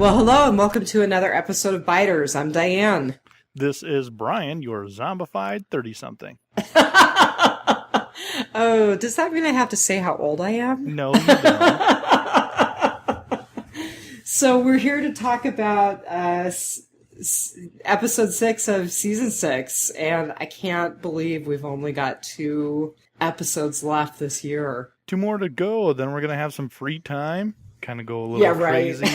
Well, hello and welcome to another episode of Biters. I'm Diane. This is Brian, your zombified 30-something. Oh, does that mean I have to say how old I am? No, you don't. So we're here to talk about episode 6 of season 6, and I can't believe we've only got 2 episodes left this year. 2 more to go, then we're going to have some free time. Kind of go a little crazy.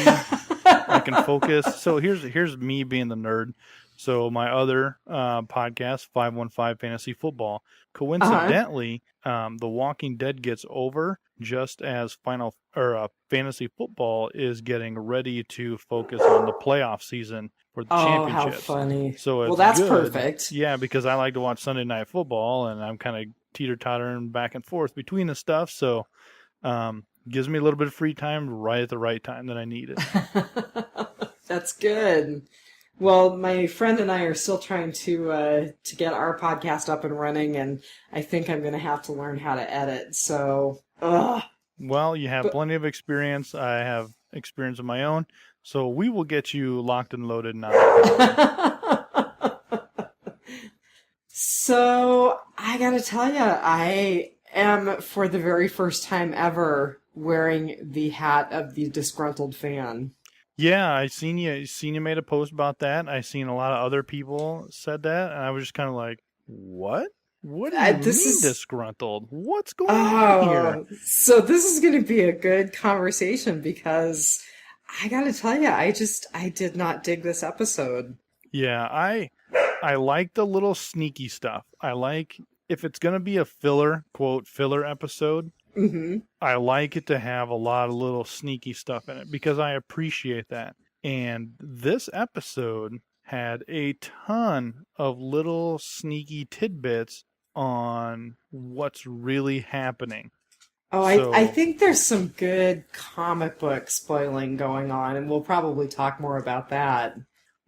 I can focus. So here's me being the nerd. So my other podcast, 515 Fantasy Football, coincidentally, The Walking Dead gets over just as Fantasy Football is getting ready to focus on the playoff season for the championships. Oh, how funny. So it's that's good. Perfect. Yeah, because I like to watch Sunday Night Football, and I'm kind of teeter-tottering back and forth between the stuff. So gives me a little bit of free time right at the right time that I need it. That's good. Well, my friend and I are still trying to get our podcast up and running, and I think I'm going to have to learn how to edit. So, Well, you have plenty of experience. I have experience of my own. So we will get you locked and loaded now. So, I got to tell you, I am, for the very first time ever, wearing the hat of the disgruntled fan. Yeah, I seen you made a post about that. I seen a lot of other people said that, and I was just kind of like, "What? What do you mean disgruntled? What's going on here?" So this is going to be a good conversation because I got to tell you, I did not dig this episode. Yeah, I like the little sneaky stuff. I like if it's going to be a filler episode. Mm-hmm. I like it to have a lot of little sneaky stuff in it because I appreciate that. And this episode had a ton of little sneaky tidbits on what's really happening. Oh, I think there's some good comic book spoiling going on, and we'll probably talk more about that.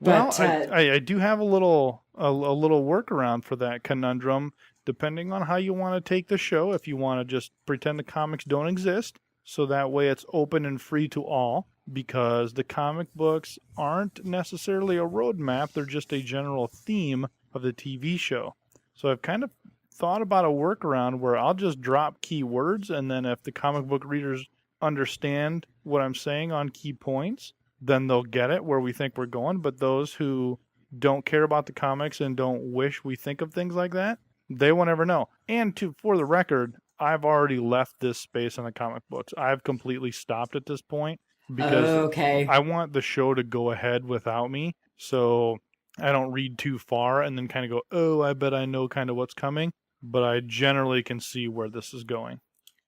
But well, I do have a little workaround for that conundrum. Depending on how you want to take the show, if you want to just pretend the comics don't exist, so that way it's open and free to all, because the comic books aren't necessarily a roadmap, they're just a general theme of the TV show. So I've kind of thought about a workaround where I'll just drop keywords, and then if the comic book readers understand what I'm saying on key points, then they'll get it where we think we're going. But those who don't care about the comics and don't wish we think of things like that, they won't ever know. And for the record, I've already left this space in the comic books. I've completely stopped at this point because I want the show to go ahead without me. So I don't read too far and then kind of go, oh, I bet I know kind of what's coming. But I generally can see where this is going.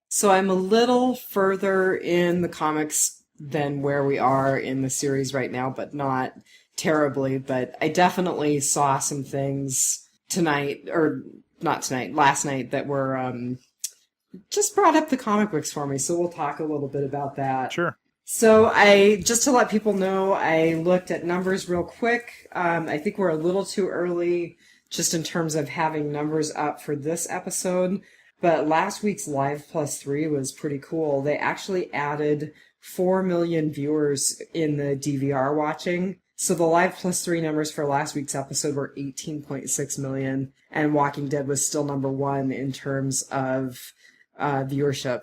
So I'm a little further in the comics than where we are in the series right now, but not terribly. But I definitely saw some things last night that were just brought up the comic books for me, so we'll talk a little bit about that. Sure. So just to let people know, I looked at numbers real quick. I think we're a little too early just in terms of having numbers up for this episode, but last week's Live Plus 3 was pretty cool. They actually added 4 million viewers in the DVR watching. So the Live Plus 3 numbers for last week's episode were 18.6 million, and Walking Dead was still number 1 in terms of viewership.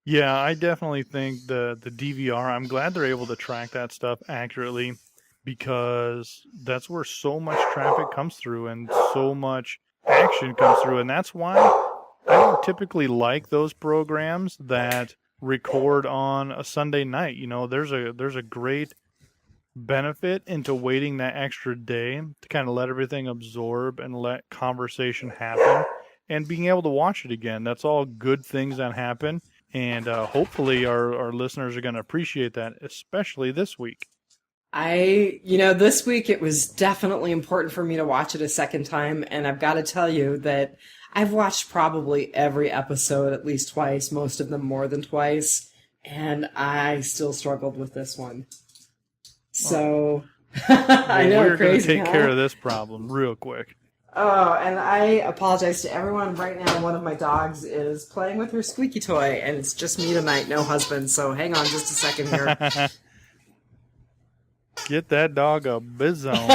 Yeah, I definitely think the DVR, I'm glad they're able to track that stuff accurately, because that's where so much traffic comes through and so much action comes through. And that's why I don't typically like those programs that record on a Sunday night. You know, there's a great benefit into waiting that extra day to kind of let everything absorb and let conversation happen and being able to watch it again. That's all good things that happen, and hopefully our listeners are going to appreciate that, especially this week. This week it was definitely important for me to watch it a second time, and I've got to tell you that I've watched probably every episode at least twice, most of them more than twice, and I still struggled with this one. So, I know, we're crazy, going to take care of this problem real quick. Oh, and I apologize to everyone. Right now, one of my dogs is playing with her squeaky toy, and it's just me tonight, no husband, so hang on just a second here. Get that dog a bizone.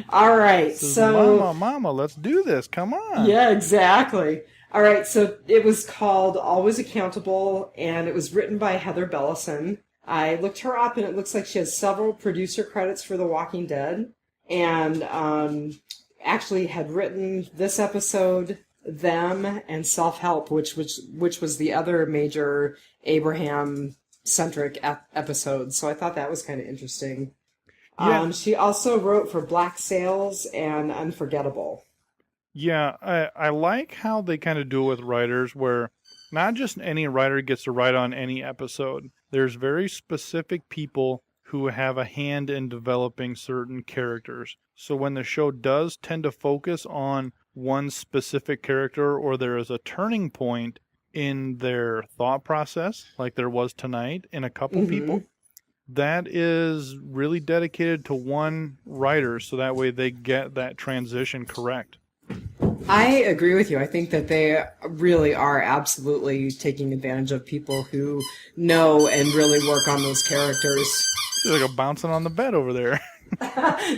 All right, Says, so Mama, let's do this. Come on. yeah, exactly. All right, so it was called Always Accountable, and it was written by Heather Bellison. I looked her up, and it looks like she has several producer credits for The Walking Dead, and actually had written this episode, Them, and Self-Help, which was the other major Abraham-centric episode. So I thought that was kind of interesting. Yeah. She also wrote for Black Sails and Unforgettable. Yeah, I like how they kind of do it with writers where not just any writer gets to write on any episode. There's very specific people who have a hand in developing certain characters. So when the show does tend to focus on one specific character or there is a turning point in their thought process, like there was tonight in a couple people, that is really dedicated to one writer so that way they get that transition correct. I agree with you. I think that they really are absolutely taking advantage of people who know and really work on those characters. There's like a bouncing on the bed over there.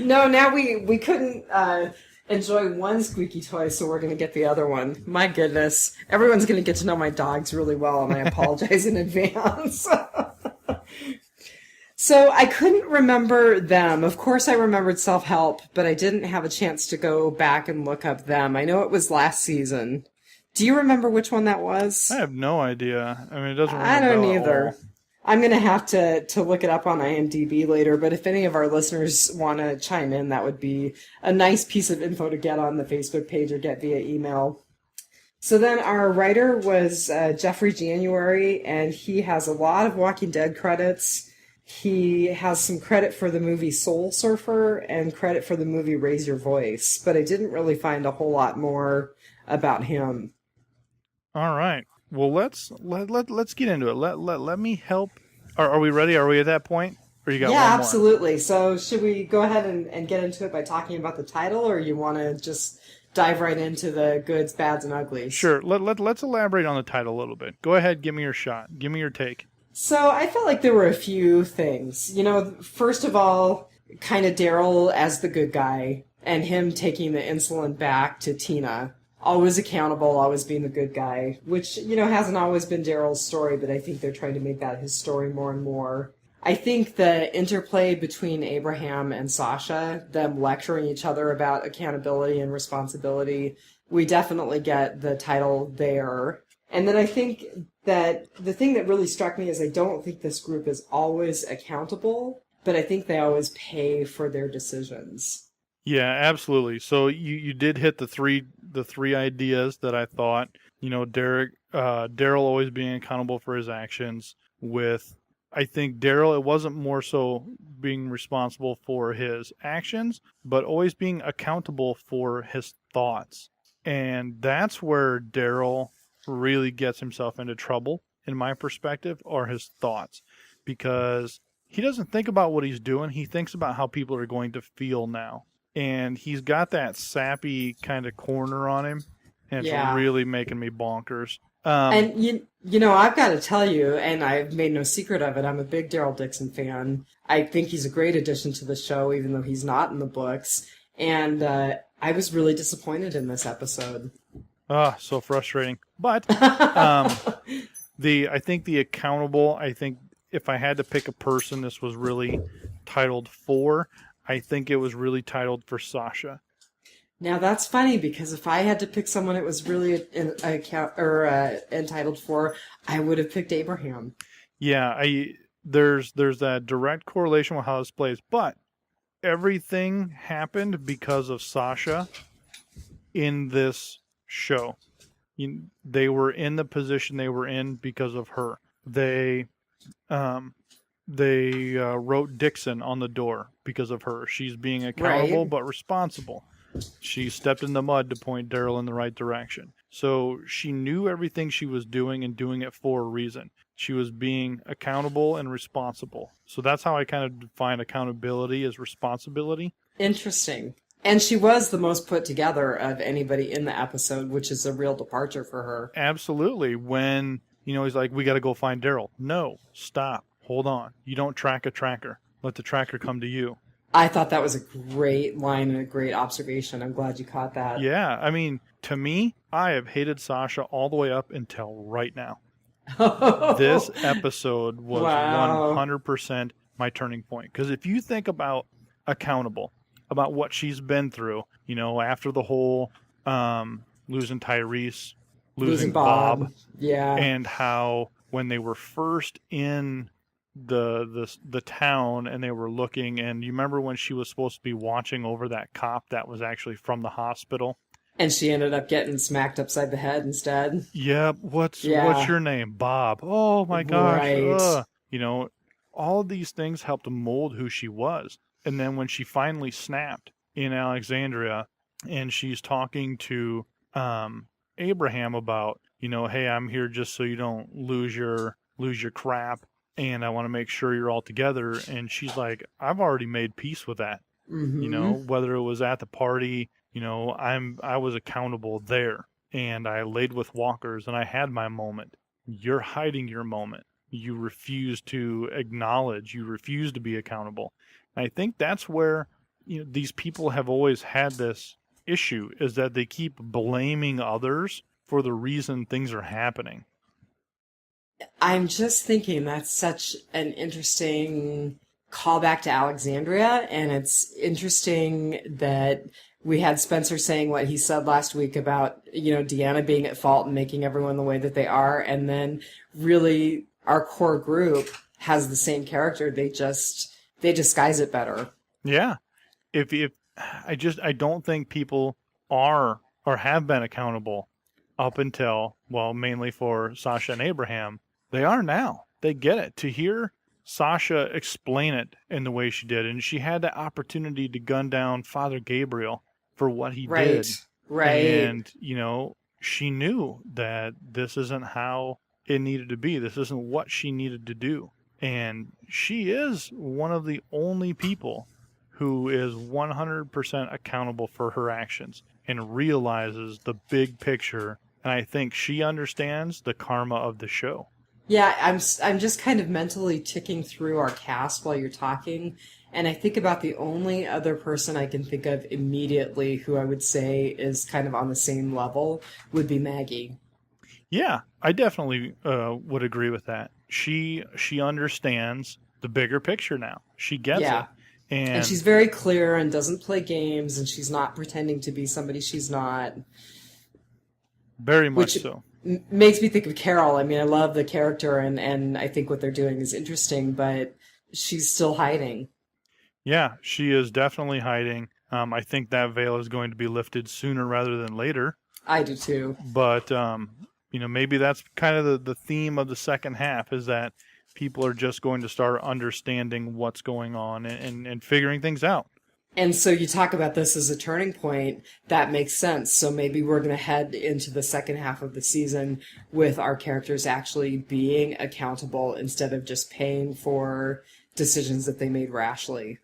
No, now we couldn't enjoy one squeaky toy, so we're going to get the other one. My goodness. Everyone's going to get to know my dogs really well, and I apologize in advance. So I couldn't remember Them. Of course I remembered Self-Help, but I didn't have a chance to go back and look up Them. I know it was last season. Do you remember which one that was? I have no idea. I mean, it doesn't ring I a don't bell at either. all. I'm going to have to look it up on IMDb later, but if any of our listeners want to chime in, that would be a nice piece of info to get on the Facebook page or get via email. So then our writer was Jeffrey January, and he has a lot of Walking Dead credits. He has some credit for the movie Soul Surfer and credit for the movie Raise Your Voice, but I didn't really find a whole lot more about him. All right. Well, let's get into it. Let me help. Are we ready? Are we at that point? Or you got Yeah, one more? absolutely. So should we go ahead and get into it by talking about the title, or you want to just dive right into the goods, bads, and uglies? Sure. Let's elaborate on the title a little bit. Go ahead. Give me your shot. Give me your take. So I felt like there were a few things. You know, first of all, kind of Daryl as the good guy and him taking the insulin back to Tina. Always accountable, always being the good guy, which, you know, hasn't always been Daryl's story, but I think they're trying to make that his story more and more. I think the interplay between Abraham and Sasha, them lecturing each other about accountability and responsibility, we definitely get the title there. And then I think that the thing that really struck me is I don't think this group is always accountable, but I think they always pay for their decisions. Yeah, absolutely. So you did hit the three ideas that I thought. You know, Daryl always being accountable for his actions. With I think Daryl, it wasn't more so being responsible for his actions, but always being accountable for his thoughts. And that's where Daryl really gets himself into trouble, in my perspective, are his thoughts. Because he doesn't think about what he's doing. He thinks about how people are going to feel now. And he's got that sappy kind of corner on him. And it's really making me bonkers. And you know, I've got to tell you, and I've made no secret of it, I'm a big Daryl Dixon fan. I think he's a great addition to the show, even though he's not in the books. And I was really disappointed in this episode. So frustrating. But I think the accountable, I think if I had to pick a person this was really titled for, I think it was really titled for Sasha. Now that's funny because if I had to pick someone it was really entitled for, I would have picked Abraham. Yeah, there's that direct correlation with how this plays, but everything happened because of Sasha in this show. They were in the position they were in because of her. They wrote Dixon on the door because of her. She's being accountable but responsible. She stepped in the mud to point Daryl in the right direction. So she knew everything she was doing and doing it for a reason. She was being accountable and responsible. So that's how I kind of define accountability as responsibility. Interesting. And she was the most put together of anybody in the episode, which is a real departure for her. Absolutely. When, he's like, we got to go find Daryl. No, stop. Hold on. You don't track a tracker. let the tracker come to you. I thought that was a great line and a great observation. I'm glad you caught that. Yeah, I mean, to me, I have hated Sasha all the way up until right now. This episode was Wow. 100% my turning point. Because if you think about accountable, about what she's been through, after the whole losing Tyrese, Losing losing Bob, Bob. Yeah. and how when they were first in the town and they were looking, and you remember when she was supposed to be watching over that cop that was actually from the hospital? And she ended up getting smacked upside the head instead. Yep. What's Yeah. your name? Bob. Oh my gosh. Right. All of these things helped mold who she was. And then when she finally snapped in Alexandria and she's talking to Abraham about, hey, I'm here just so you don't lose your crap, and I want to make sure you're all together. And she's like, I've already made peace with that. Mm-hmm. Whether it was at the party, I was accountable there, and I laid with walkers and I had my moment. You're hiding your moment. You refuse to acknowledge, you refuse to be accountable. And I think that's where these people have always had this issue, is that they keep blaming others for the reason things are happening. I'm just thinking that's such an interesting callback to Alexandria, and it's interesting that we had Spencer saying what he said last week about, Deanna being at fault and making everyone the way that they are, and then really our core group has the same character. They disguise it better. Yeah. If I don't think people are or have been accountable up until, well, mainly for Sasha and Abraham. They are now. They get it. To hear Sasha explain it in the way she did, and she had the opportunity to gun down Father Gabriel for what he did. Right. And, she knew that this isn't how it needed to be. This isn't what she needed to do. And she is one of the only people who is 100% accountable for her actions and realizes the big picture. And I think she understands the karma of the show. Yeah, I'm just kind of mentally ticking through our cast while you're talking, and I think about the only other person I can think of immediately who I would say is kind of on the same level would be Maggie. Yeah, I definitely would agree with that. She understands the bigger picture now. She gets it. And she's very clear and doesn't play games, and she's not pretending to be somebody she's not. Very much so. Makes me think of Carol. I mean, I love the character, and I think what they're doing is interesting, but she's still hiding. Yeah, she is definitely hiding. I think that veil is going to be lifted sooner rather than later. I do too. But, maybe that's kind of the theme of the second half, is that people are just going to start understanding what's going on and figuring things out. And so you talk about this as a turning point. That makes sense. So maybe we're going to head into the second half of the season with our characters actually being accountable instead of just paying for decisions that they made rashly.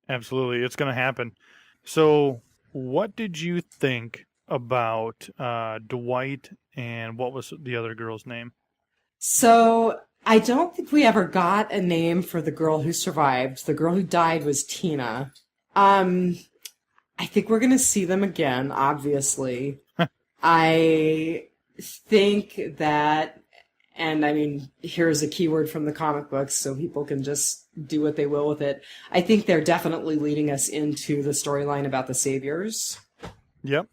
Absolutely. It's going to happen. So what did you think about Dwight and what was the other girl's name? So I don't think we ever got a name for the girl who survived. The girl who died was Tina. I think we're going to see them again, obviously. I think that, and I mean, here's a keyword from the comic books so people can just do what they will with it. I think they're definitely leading us into the storyline about the Saviors. Yep.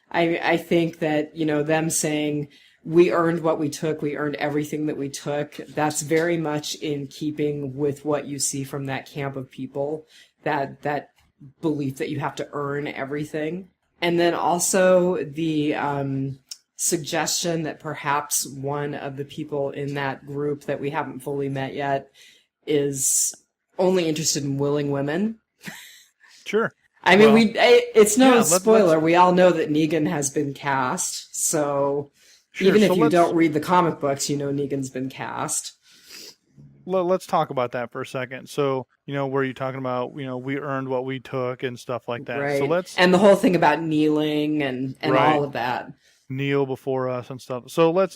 I think that, them saying, we earned what we took, we earned everything that we took, that's very much in keeping with what you see from that camp of people, that belief that you have to earn everything. And then also the suggestion that perhaps one of the people in that group that we haven't fully met yet is only interested in willing women. Sure. I mean, it's no spoiler. Let's... We all know that Negan has been cast. So sure, even if you don't read the comic books, Negan's been cast. Let's talk about that for a second. So, where you're talking about, we earned what we took and stuff like that. Right. So and the whole thing about kneeling and right. all of that. Kneel before us and stuff. So let's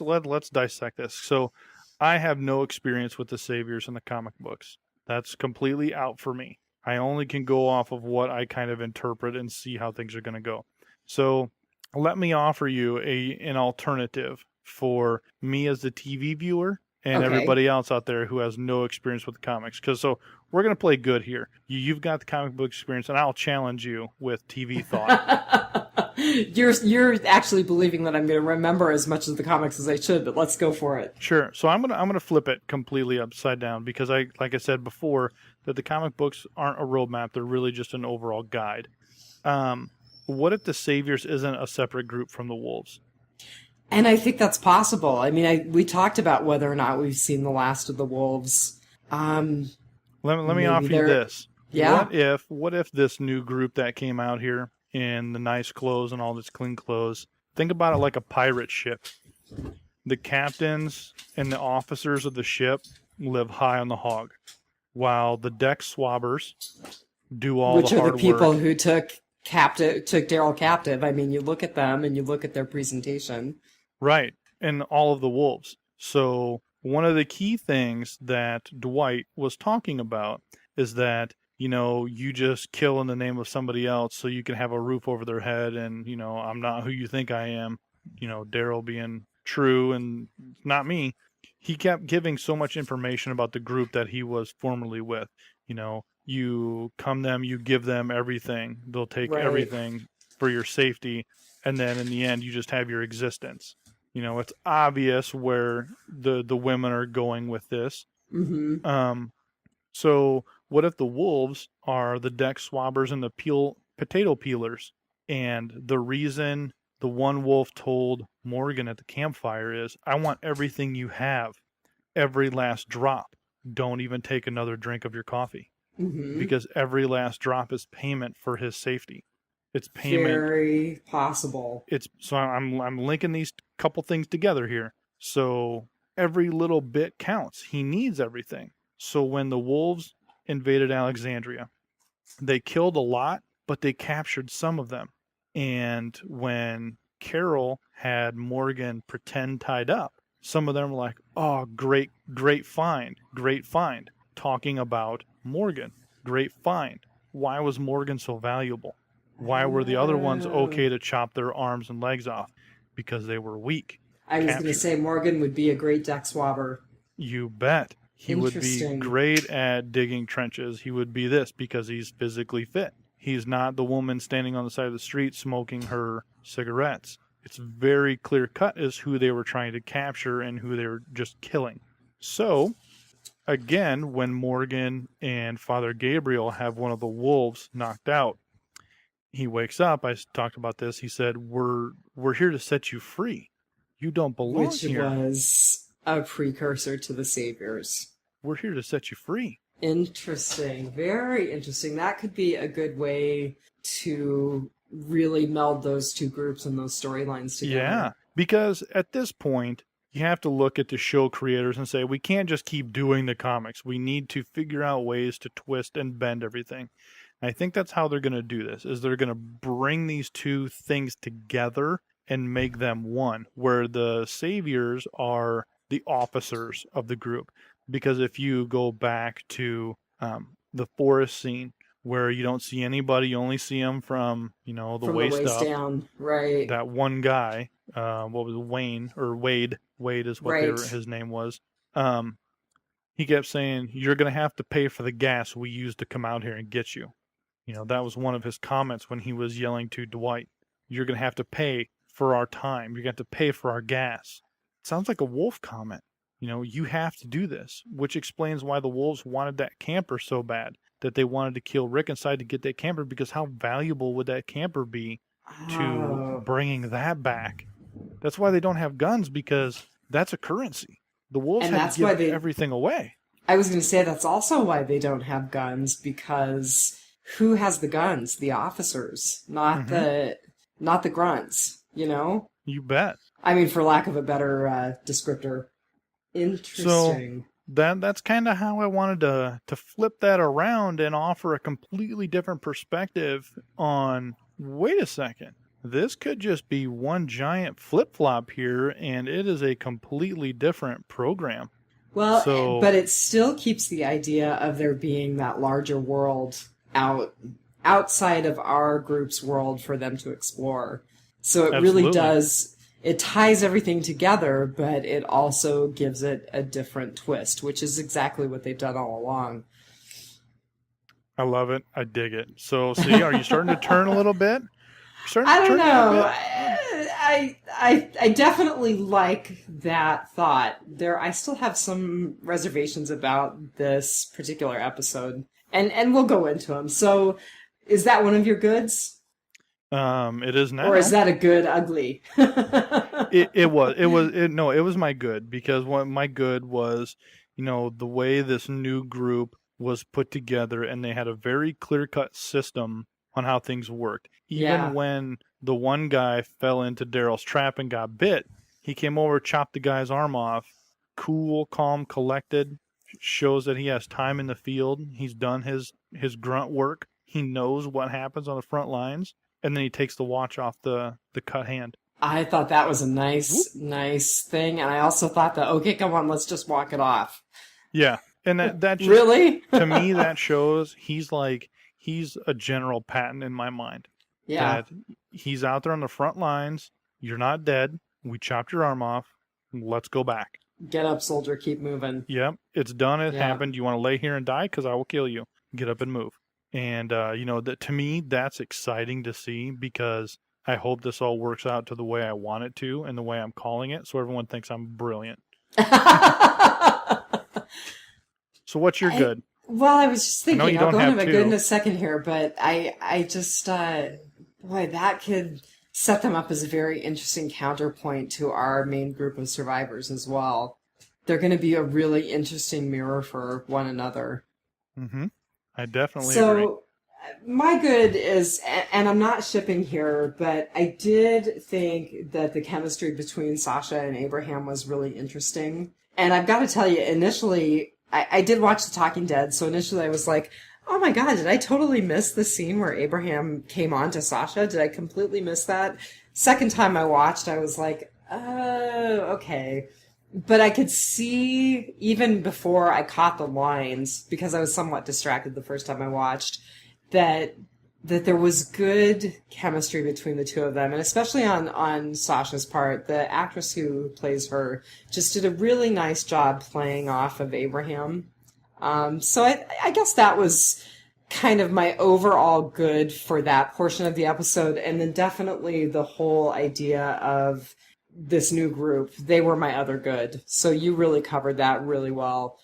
dissect this. So I have no experience with the Saviors in the comic books. That's completely out for me. I only can go off of what I kind of interpret and see how things are going to go. So let me offer you an alternative for me as the TV viewer and Okay. everybody else out there who has no experience with the comics. Because so we're going to play good here. You've got the comic book experience, and I'll challenge you with TV thought. You're actually believing that I'm going to remember as much of the comics as I should, but let's go for it. Sure. So I'm gonna flip it completely upside down because like I said before, that the comic books aren't a roadmap; they're really just an overall guide. Um, what if the Saviors isn't a separate group from the Wolves? And I think that's possible. I mean, we talked about whether or not we've seen the last of the wolves. Let me Maybe offer you they're, this. yeah. What if this new group that came out here in the nice clothes and all this clean clothes? Think about it like a pirate ship. The captains and the officers of the ship live high on the hog, while the deck swabbers do all Which the are the hard people work. who took Daryl captive. I mean, you look at them and you look at their presentation. Right. And all of the wolves. So, one of the key things that Dwight was talking about is that, you just kill in the name of somebody else so you can have a roof over their head. And, I'm not who you think I am. Daryl being true and not me. He kept giving so much information about the group that he was formerly with. You come them, you give them everything. They'll take Right. everything for your safety. And then in the end, you just have your existence. It's obvious where the women are going with this. Mm-hmm. So what if the wolves are the deck swabbers and the potato peelers? And the reason the one wolf told Morgan at the campfire is, I want everything you have, every last drop. Don't even take another drink of your coffee. Mm-hmm. Because every last drop is payment for his safety. It's payment. Very possible. I'm linking these couple things together here. So every little bit counts. He needs everything. So when the wolves invaded Alexandria, they killed a lot, but they captured some of them. And when Carol had Morgan pretend tied up, some of them were like, "Oh, great, great find, great find." Talking about Morgan, great find. Why was Morgan so valuable? Why were the other ones Oh. okay to chop their arms and legs off? Because they were weak, I was going to captured. say Morgan would be a great deck swabber. You bet. He would be Interesting. great at digging trenches. He would be this because he's physically fit. He's not the woman standing on the side of the street smoking her cigarettes. It's very clear cut as who they were trying to capture and who they were just killing. So, again, when Morgan and Father Gabriel have one of the wolves knocked out, he wakes up. I talked about this. He said, "We're here to set you free. You don't belong Which here. was a precursor to the Saviors. We're here to set you free." Interesting. Very interesting. That could be a good way to really meld those two groups and those storylines together. Yeah, because at this point, you have to look at the show creators and say, we can't just keep doing the comics. We need to figure out ways to twist and bend everything. And I think that's how they're going to do this, is they're going to bring these two things together and make them one, where the saviors are the officers of the group. Because if you go back to the forest scene, where you don't see anybody, you only see them from, the From the waist waist up. down, right. That one guy, what was it, Wayne or Wade? Wade is what Right. his name was. He kept saying, "You're going to have to pay for the gas we used to come out here and get you." That was one of his comments when he was yelling to Dwight. "You're going to have to pay for our time. You're going to have to pay for our gas." It sounds like a wolf comment. You have to do this, which explains why the wolves wanted that camper so bad, that they wanted to kill Rick inside to get that camper, because how valuable would that camper be to Oh. bringing that back? That's why they don't have guns, because that's a currency. The wolves And had that's to give why they everything away. I was going to say that's also why they don't have guns, because who has the guns? The officers, not the grunts, You bet. I mean, for lack of a better descriptor. Interesting. So that's kind of how I wanted to flip that around and offer a completely different perspective on, wait a second, this could just be one giant flip-flop here, and it is a completely different program. Well, So but it still keeps the idea of there being that larger world outside of our group's world for them to explore. So it really absolutely. does, it ties everything together, but it also gives it a different twist, which is exactly what they've done all along. I love it. I dig it. So see, are you starting to turn a little bit? You're starting I to don't turn a little know. bit? I definitely like that thought. I still have some reservations about this particular episode, and we'll go into them. So, is that one of your goods, It is or is now. that a good ugly? It was my good, because what my good was, the way this new group was put together, and they had a very clear-cut system on how things worked. Even Yeah, when the one guy fell into Daryl's trap and got bit, he came over, chopped the guy's arm off. Cool, calm, collected. Shows that he has time in the field. He's done his grunt work. He knows what happens on the front lines, and then he takes the watch off the cut hand. I thought that was a Whoop. nice thing, and I also thought that okay, come on, let's just walk it off. Yeah, and that just, Really? to me, that shows he's a General Patton in my mind. Yeah, That he's out there on the front lines. You're not dead. We chopped your arm off. Let's go back. get up, soldier, keep moving. Yep, it's done. It Yeah. happened. You want to lay here and die? Because I will kill you. Get up and move. And that, to me, that's exciting to see, because I hope this all works out to the way I want it to and the way I'm calling it, so everyone thinks I'm brilliant. So what's your good? Well, I was just I know thinking, you I'll don't go into have my two. good in a second here, but I just, boy, that could set them up as a very interesting counterpoint to our main group of survivors as well. They're going to be a really interesting mirror for one another. Mm-hmm. I definitely agree. So, my good is, and I'm not shipping here, but I did think that the chemistry between Sasha and Abraham was really interesting. And I've got to tell you, initially, I did watch The Talking Dead, so initially I was like, oh my god, did I totally miss the scene where Abraham came on to Sasha? Did I completely miss that? Second time I watched, I was like, oh, okay. But I could see, even before I caught the lines, because I was somewhat distracted the first time I watched, that there was good chemistry between the two of them, and especially on Sasha's part, the actress who plays her just did a really nice job playing off of Abraham. So I guess that was kind of my overall good for that portion of the episode, and then definitely the whole idea of this new group. They were my other good. So you really covered that really well.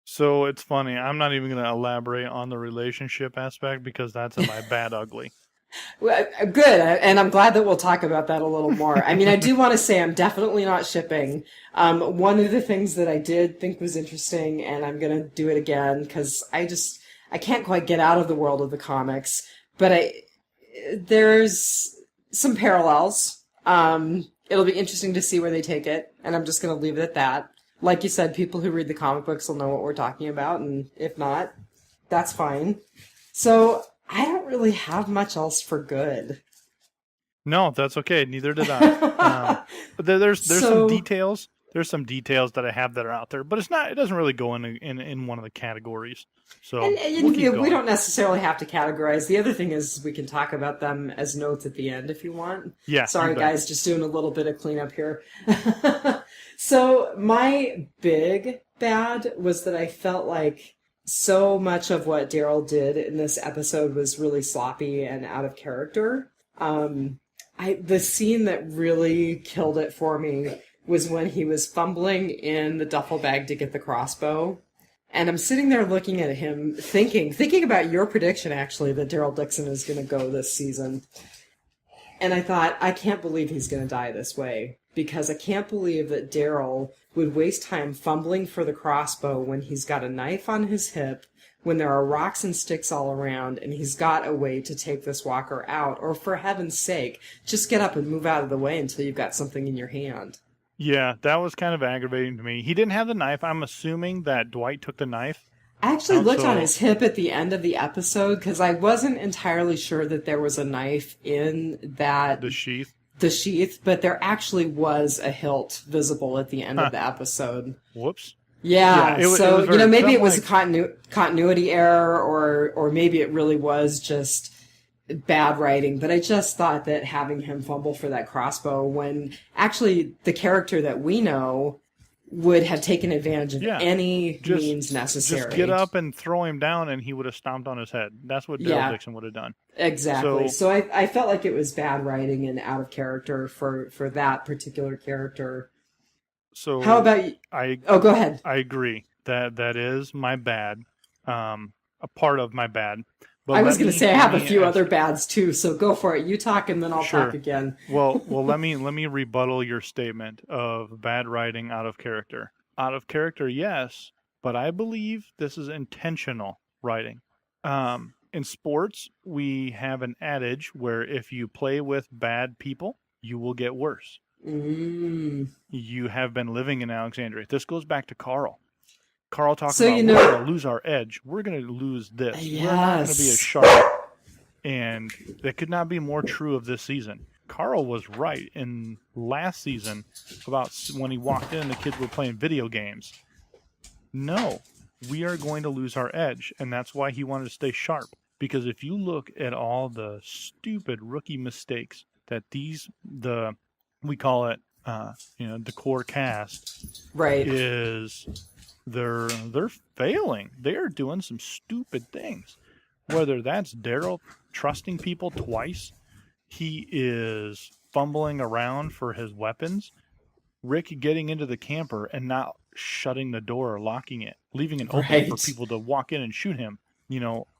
So it's funny. I'm not even going to elaborate on the relationship aspect, because that's in my bad ugly. Well, good, and I'm glad that we'll talk about that a little more. I mean, I do want to say I'm definitely not shipping. One of the things that I did think was interesting, and I'm going to do it again because I can't quite get out of the world of the comics, but there's some parallels. It'll be interesting to see where they take it, and I'm just going to leave it at that. Like you said, people who read the comic books will know what we're talking about, and if not, that's fine. So I don't really have much else for good. No, that's okay. Neither did I. But there's some So, details. There's some details that I have that are out there, but it's not. It doesn't really go in one of the categories. So and we'll keep we going. don't necessarily have to categorize. The other thing is we can talk about them as notes at the end if you want. Yeah. Sorry, you bet. guys, just doing a little bit of cleanup here. So my big bad was that I felt like so much of what Daryl did in this episode was really sloppy and out of character. The scene that really killed it for me was when he was fumbling in the duffel bag to get the crossbow. And I'm sitting there looking at him, thinking about your prediction, actually, that Daryl Dixon is going to go this season. And I thought, I can't believe he's going to die this way. Because I can't believe that Daryl would waste time fumbling for the crossbow when he's got a knife on his hip, when there are rocks and sticks all around, and he's got a way to take this walker out. Or for heaven's sake, just get up and move out of the way until you've got something in your hand. Yeah, that was kind of aggravating to me. He didn't have the knife. I'm assuming that Dwight took the knife. I actually looked Also- on his hip at the end of the episode because I wasn't entirely sure that there was a knife in that The sheath. the sheath, but there actually was a hilt visible at the end of the episode. Whoops. Yeah, it so was very, maybe it was like, a continuity error, or maybe it really was just bad writing. But I just thought that having him fumble for that crossbow when actually the character that we know would have taken advantage of any means necessary. Just get up and throw him down, and he would have stomped on his head. That's what Daryl Dixon would have done. Exactly. So I felt like it was bad writing and out of character for that particular character. So how about you? Go ahead. I agree that is my bad, a part of my bad. But I was going to say I have a few other bads too, so go for it. You talk and then I'll talk again. well, let me rebuttal your statement of bad writing out of character. Out of character, yes, but I believe this is intentional writing. In sports, we have an adage where if you play with bad people, you will get worse. You have been living in Alexandria. This goes back to Carl. Carl talking about we're going to lose our edge. We're going to lose this. Yes. We're not going to be a shark. And that could not be more true of this season. Carl was right in last season about when he walked in and the kids were playing video games. No, we are going to lose our edge. And that's why he wanted to stay sharp. Because if you look at all the stupid rookie mistakes that we call it, the core cast, right, is they're failing. They are doing some stupid things. Whether that's Daryl trusting people twice, he is fumbling around for his weapons, Rick getting into the camper and not shutting the door or locking it, leaving it open for people to walk in and shoot him.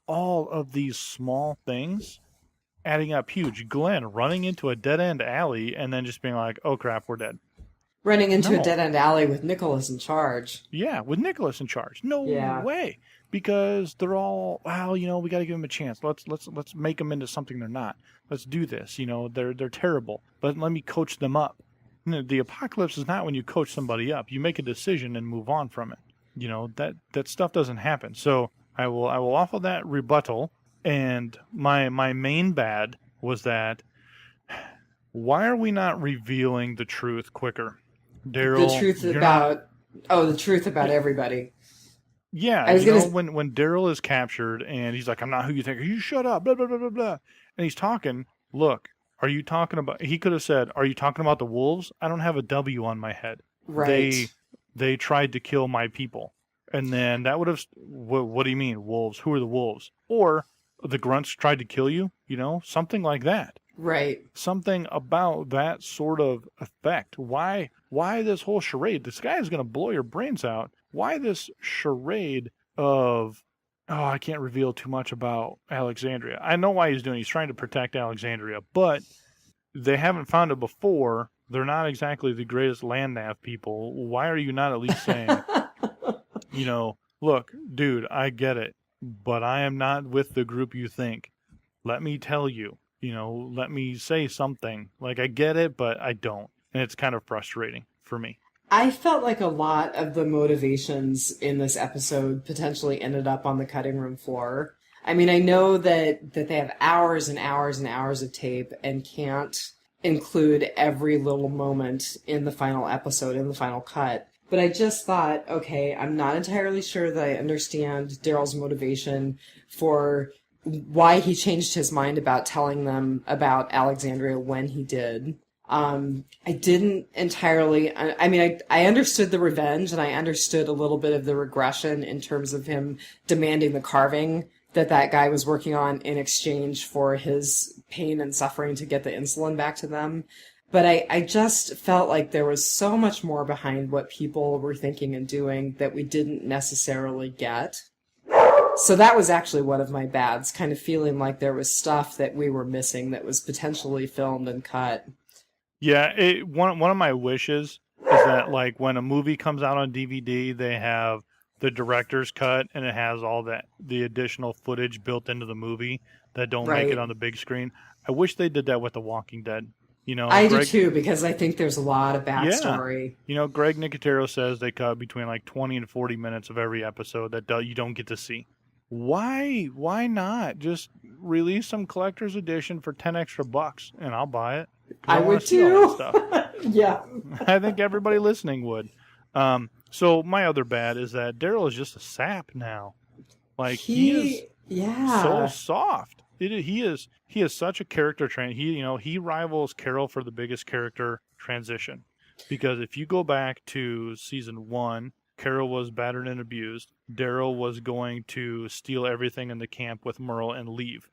All of these small things adding up huge. Glenn running into a dead-end alley and then just being like, oh, crap, we're dead. Running into a dead-end alley with Nicholas in charge. Yeah, with Nicholas in charge. No way. Because they're all, we got to give them a chance. Let's make them into something they're not. Let's do this. They're terrible. But let me coach them up. The apocalypse is not when you coach somebody up. You make a decision and move on from it. That stuff doesn't happen. So I will offer that rebuttal. And my main bad was that why are we not revealing the truth quicker? Daryl, the truth about everybody. Yeah, when Daryl is captured and he's like, I'm not who you think. You shut up, blah, blah, blah, blah, blah. And he's talking, look, are you talking about, he could have said, are you talking about the wolves? I don't have a W on my head. Right. They tried to kill my people. And then that would have, what do you mean, wolves? Who are the wolves? Or the grunts tried to kill you, something like that. Right. Something about that sort of effect. Why this whole charade? This guy is going to blow your brains out. Why this charade of, I can't reveal too much about Alexandria. I know why he's doing it. He's trying to protect Alexandria, but they haven't found it before. They're not exactly the greatest land nav people. Why are you not at least saying, look, dude, I get it, but I am not with the group you think. Let me tell you. Let me say something. Like, I get it, but I don't. And it's kind of frustrating for me. I felt like a lot of the motivations in this episode potentially ended up on the cutting room floor. I mean, I know that they have hours and hours and hours of tape and can't include every little moment in the final episode, in the final cut. But I just thought, okay, I'm not entirely sure that I understand Daryl's motivation for why he changed his mind about telling them about Alexandria when he did. I didn't entirely, I understood the revenge and I understood a little bit of the regression in terms of him demanding the carving that guy was working on in exchange for his pain and suffering to get the insulin back to them. But I just felt like there was so much more behind what people were thinking and doing that we didn't necessarily get. So that was actually one of my bads, kind of feeling like there was stuff that we were missing that was potentially filmed and cut. Yeah, one of my wishes is that, like, when a movie comes out on DVD, they have the director's cut and it has all the additional footage built into the movie that don't make it on the big screen. I wish they did that with The Walking Dead. I do too, because I think there's a lot of backstory. Yeah. Greg Nicotero says they cut between like 20 and 40 minutes of every episode that you don't get to see. Why not just release some collector's edition for $10 extra and I'll buy it? I would want to see all too. that stuff. Yeah. I think everybody listening would. So my other bad is that Daryl is just a sap now. Like he is so Yeah. soft. He is such a character he rivals Carol for the biggest character transition. Because if you go back to season 1, Carol was battered and abused. Daryl was going to steal everything in the camp with Merle and leave.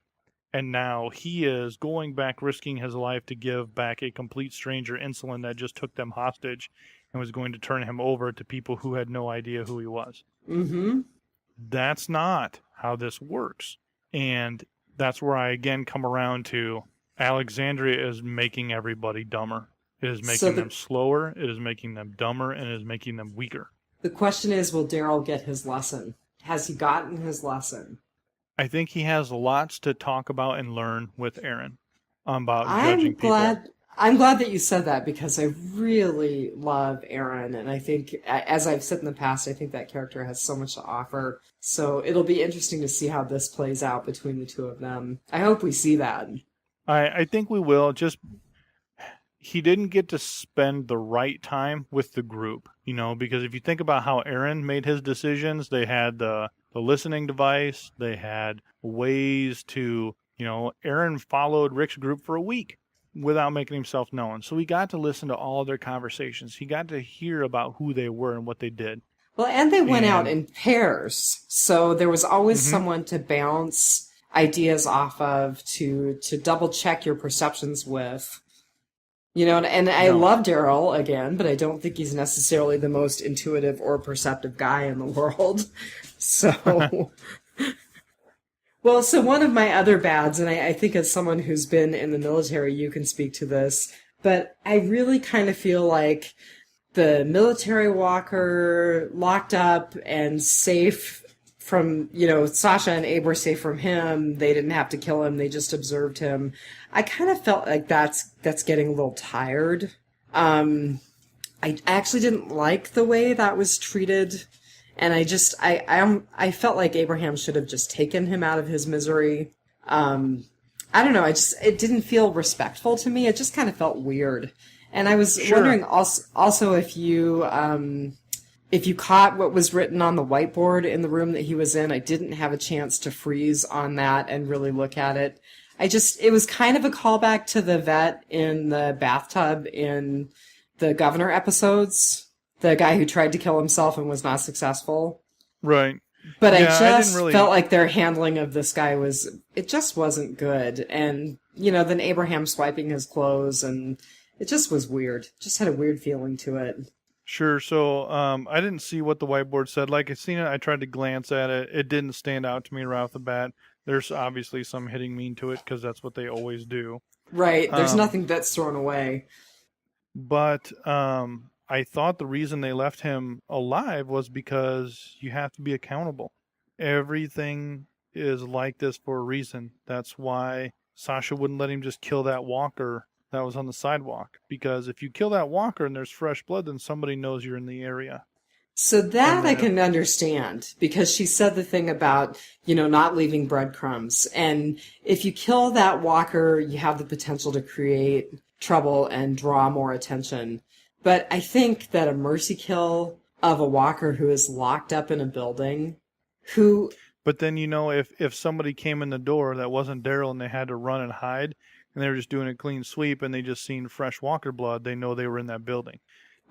And now he is going back, risking his life to give back a complete stranger insulin that just took them hostage and was going to turn him over to people who had no idea who he was. Mm-hmm. That's not how this works. And that's where I again come around to Alexandria is making everybody dumber. It is making them slower, it is making them dumber, and it is making them weaker. The question is, will Daryl get his lesson? Has he gotten his lesson? I think he has lots to talk about and learn with Aaron about judging people. I'm glad that you said that because I really love Aaron, and I think, as I've said in the past, I think that character has so much to offer. So it'll be interesting to see how this plays out between the two of them. I hope we see that. I think we will. Just he didn't get to spend the right time with the group, because if you think about how Aaron made his decisions, they had the listening device, they had ways to, Aaron followed Rick's group for a week without making himself known. So he got to listen to all their conversations. He got to hear about who they were and what they did. Well, and they went out in pairs. So there was always someone to bounce ideas off of, to double check your perceptions with. And I love Daryl again, but I don't think he's necessarily the most intuitive or perceptive guy in the world. So, well, so one of my other bads, and I think as someone who's been in the military, you can speak to this, but I really kind of feel like the military walker locked up and safe from, Sasha and Abe were safe from him. They didn't have to kill him. They just observed him. I kind of felt like that's getting a little tired. I actually didn't like the way that was treated. And I felt like Abraham should have just taken him out of his misery. I don't know. It didn't feel respectful to me. It just kind of felt weird. And I was wondering also if you caught what was written on the whiteboard in the room that he was in. I didn't have a chance to freeze on that and really look at it. It was kind of a callback to the vet in the bathtub in the Governor episodes. The guy who tried to kill himself and was not successful. Right. But I just felt like their handling of this guy it just wasn't good. And, then Abraham swiping his clothes, and it just was weird. Just had a weird feeling to it. Sure. So I didn't see what the whiteboard said. Like I seen it, I tried to glance at it. It didn't stand out to me right off the bat. There's obviously some hitting mean to it because that's what they always do. Right. There's nothing that's thrown away. But I thought the reason they left him alive was because you have to be accountable. Everything is like this for a reason. That's why Sasha wouldn't let him just kill that walker that was on the sidewalk. Because if you kill that walker and there's fresh blood, then somebody knows you're in the area. So that I can understand, because she said the thing about, not leaving breadcrumbs. And if you kill that walker, you have the potential to create trouble and draw more attention. But I think that a mercy kill of a walker who is locked up in a building, But then, if somebody came in the door that wasn't Daryl and they had to run and hide, and they were just doing a clean sweep and they just seen fresh walker blood, they know they were in that building.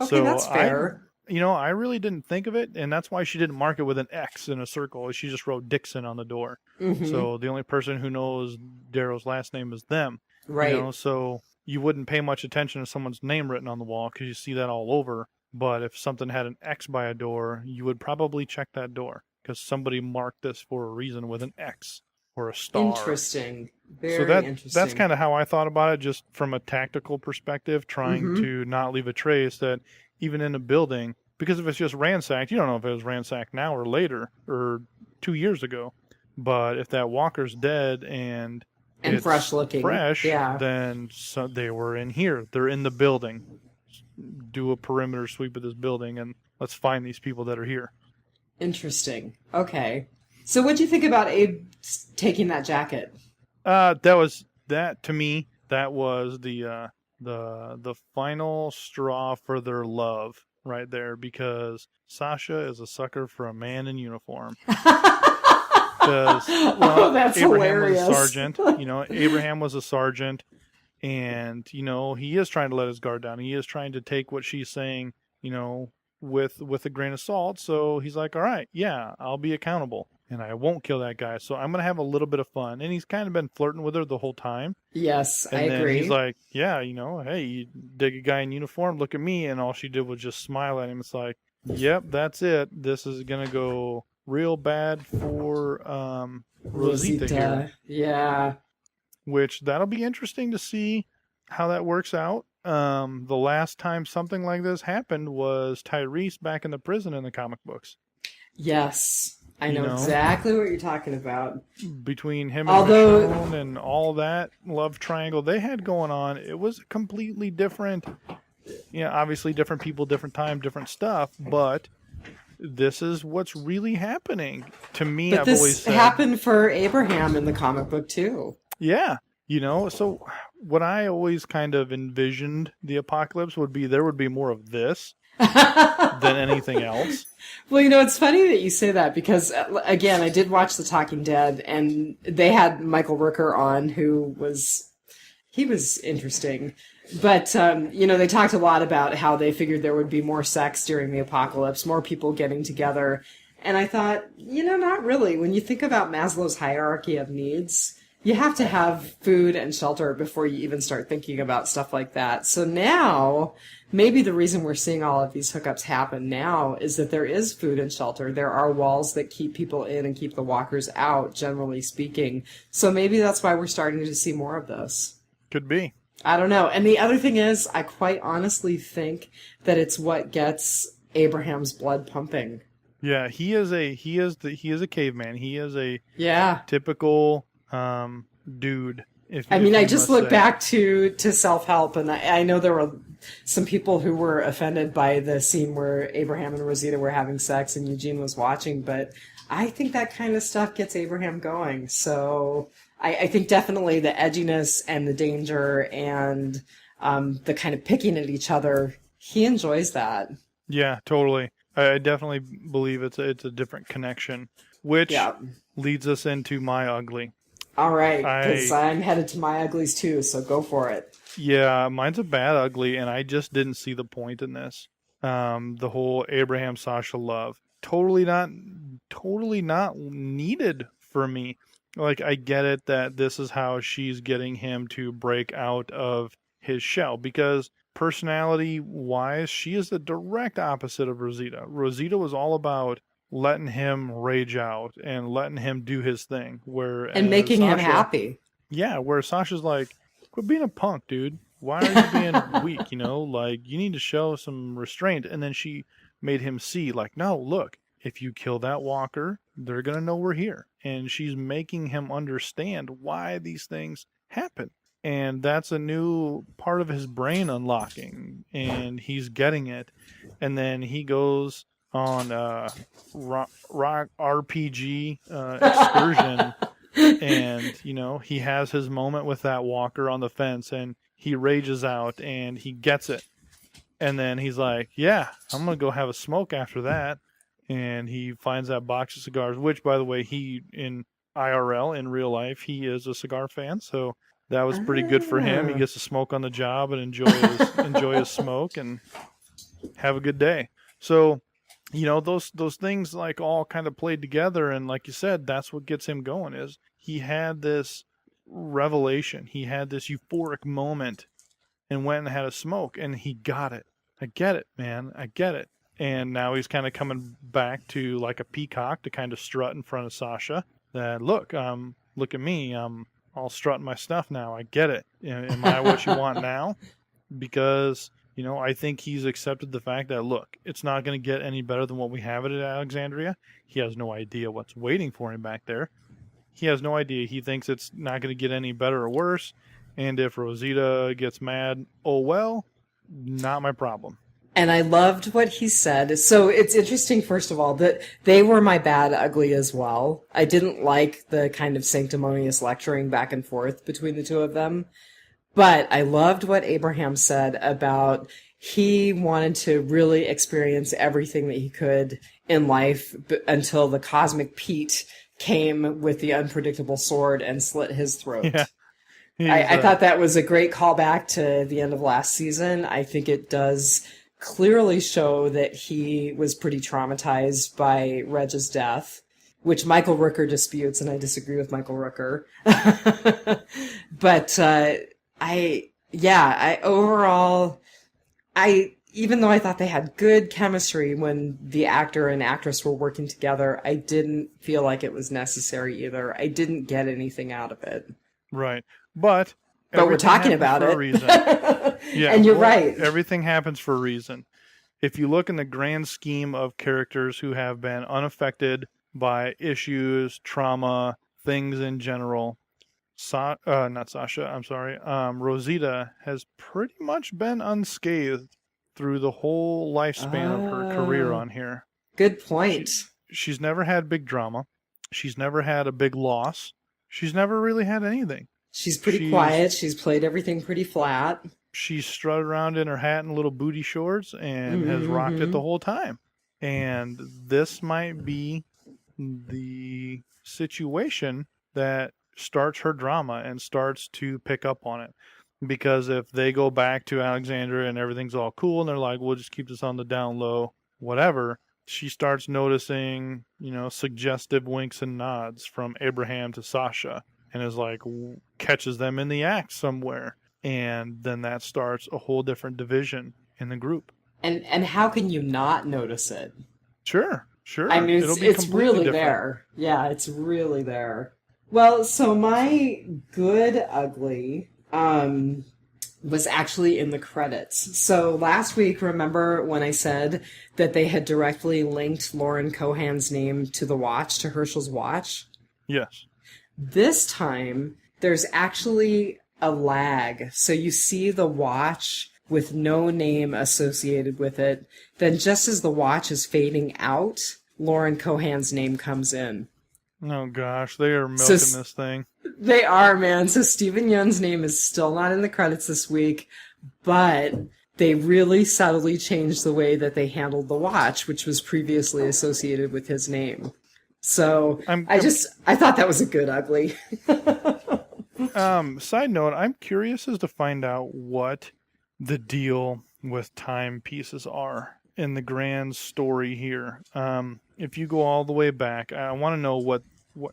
Okay, so that's fair. I really didn't think of it, and that's why she didn't mark it with an X in a circle. She just wrote Dixon on the door. Mm-hmm. So the only person who knows Daryl's last name is them. Right. So you wouldn't pay much attention to someone's name written on the wall because you see that all over. But if something had an X by a door, you would probably check that door because somebody marked this for a reason with an X or a star. Interesting. Very interesting. That's kind of how I thought about it, just from a tactical perspective, trying to not leave a trace that even in a building, because if it's just ransacked, you don't know if it was ransacked now or later or 2 years ago. But if that walker's dead and fresh looking, then they were in here. They're in the building. Do a perimeter sweep of this building and let's find these people that are here. Interesting. Okay. So what'd you think about Abe taking that jacket? To me, that was the the final straw for their love right there, because Sasha is a sucker for a man in uniform. Because, Oh, well, that's Abraham was a hilarious. sergeant. Abraham was a sergeant, and he is trying to let his guard down. He is trying to take what she's saying, you know, with a grain of salt. So he's like, all right, yeah, I'll be accountable, and I won't kill that guy. So I'm gonna have a little bit of fun. And he's kind of been flirting with her the whole time. Yes, I And then he's agree. like, yeah, hey, you dig a guy in uniform, look at me. And all she did was just smile at him. It's like, yep, that's it. This is going to go real bad for Rosita here, Rosita. Yeah. which that'll be interesting to see how that works out. The last time something like this happened was Tyrese back in the prison in the comic books. Yes. I You know know, exactly what you're talking about. between him and Although, Michonne and all that love triangle they had going on, it was a completely different. Obviously different people, different time, different stuff, but this is what's really happening. To me, but I've always this said, happened for Abraham in the comic book too. yeah, so what I always kind of envisioned the apocalypse would be, there would be more of this than anything else. Well, it's funny that you say that because, again, I did watch The Talking Dead, and they had Michael Rooker on, he was interesting. But, they talked a lot about how they figured there would be more sex during the apocalypse, more people getting together. And I thought, not really. When you think about Maslow's hierarchy of needs, you have to have food and shelter before you even start thinking about stuff like that. So now, maybe the reason we're seeing all of these hookups happen now is that there is food and shelter. There are walls that keep people in and keep the walkers out, generally speaking. So maybe that's why we're starting to see more of this. Could be. I don't know. And the other thing is, I quite honestly think that it's what gets Abraham's blood pumping. Yeah, he is a caveman. He is a Yeah. typical dude. I If mean, I you just must look say. back to self-help, and I know there were some people who were offended by the scene where Abraham and Rosita were having sex and Eugene was watching, but I think that kind of stuff gets Abraham going. So I think definitely the edginess and the danger and the kind of picking at each other, he enjoys that. Yeah, totally. I definitely believe it's a different connection, which Yeah. leads us into my ugly. All right, because I I'm headed to my uglies too, so go for it. Yeah, mine's a bad ugly, and I just didn't see the point in this. The whole Abraham Sasha love, totally not needed for me. Like, I get it that this is how she's getting him to break out of his shell, because personality wise, she is the direct opposite of Rosita. Rosita was all about letting him rage out and letting him do his thing, whereas And making him Sasha, happy. yeah, where Sasha's like, quit being a punk, dude. Why are you being weak? Like, you need to show some restraint. And then she made him see, like, no, look, if you kill that walker, they're going to know we're here. And she's making him understand why these things happen. And that's a new part of his brain unlocking. And he's getting it. And then he goes on a rock RPG excursion. And he has his moment with that walker on the fence, and he rages out and he gets it, and then he's like, yeah, I'm gonna go have a smoke after that. And he finds that box of cigars, which, by the way, he, in IRL, in real life, he is a cigar fan, so that was pretty good for him. He gets to smoke on the job and enjoy his smoke and have a good day. So those things, like, all kind of played together, and like you said, that's what gets him going. Is he had this revelation, he had this euphoric moment, and went and had a smoke, and he got it. I get it, man, I get it. And now he's kind of coming back to, like a peacock, to kind of strut in front of Sasha, that look at me, I'm all strutting my stuff now. I get it. Am I what you want now? Because I think he's accepted the fact that, look, it's not going to get any better than what we have at Alexandria. He has no idea what's waiting for him back there. He has no idea. He thinks it's not going to get any better or worse. And if Rosita gets mad, oh well, not my problem. And I loved what he said. So it's interesting, first of all, that they were my bad ugly as well. I didn't like the kind of sanctimonious lecturing back and forth between the two of them. But I loved what Abraham said about he wanted to really experience everything that he could in life until the cosmic Pete came with the unpredictable sword and slit his Yeah, throat. he's I thought that was a great callback to the end of last season. I think it does clearly show that he was pretty traumatized by Reg's death, which Michael Rooker disputes, and I disagree with Michael Rooker. But I overall, even though I thought they had good chemistry when the actor and actress were working together, I didn't feel like it was necessary either. I didn't get anything out of it. right. But But we're everything talking happens about for a it. reason. Yeah, And you're well, right. everything happens for a reason. If you look in the grand scheme of characters who have been unaffected by issues, trauma, things in general, not Sasha, I'm sorry, Rosita has pretty much been unscathed through the whole lifespan of her career Oh, on here. good She, point. she's never had big drama. She's never had a big loss. She's never really had anything. She's pretty She's quiet. She's played everything pretty flat. she's strutted around in her hat and little booty shorts and has rocked it Hmm. the whole time. And this might be the situation that starts her drama and starts to pick up on it. Because if they go back to Alexandra and everything's all cool and they're like, we'll just keep this on the down low, whatever, she starts noticing, suggestive winks and nods from Abraham to Sasha and is like, catches them in the act somewhere. And then that starts a whole different division in the group. And how can you not notice it? Sure, I sure. mean, It'll be it's completely really different. there. Yeah, it's really there. Well, so my good ugly was actually in the credits. So last week, remember when I said that they had directly linked Lauren Cohan's name to the watch, to Herschel's watch? Yes. This time, there's actually a lag. So you see the watch with no name associated with it. Then, just as the watch is fading out, Lauren Cohan's name comes in. Oh gosh, they are So milking this thing. they are, man. So Stephen Yeun's name is still not in the credits this week, but they really subtly changed the way that they handled the watch, which was previously associated with his name. So I'm, I thought that was a good ugly. Side note, I'm curious as to find out what the deal with timepieces are in the grand story here. If you go all the way back, I want to know what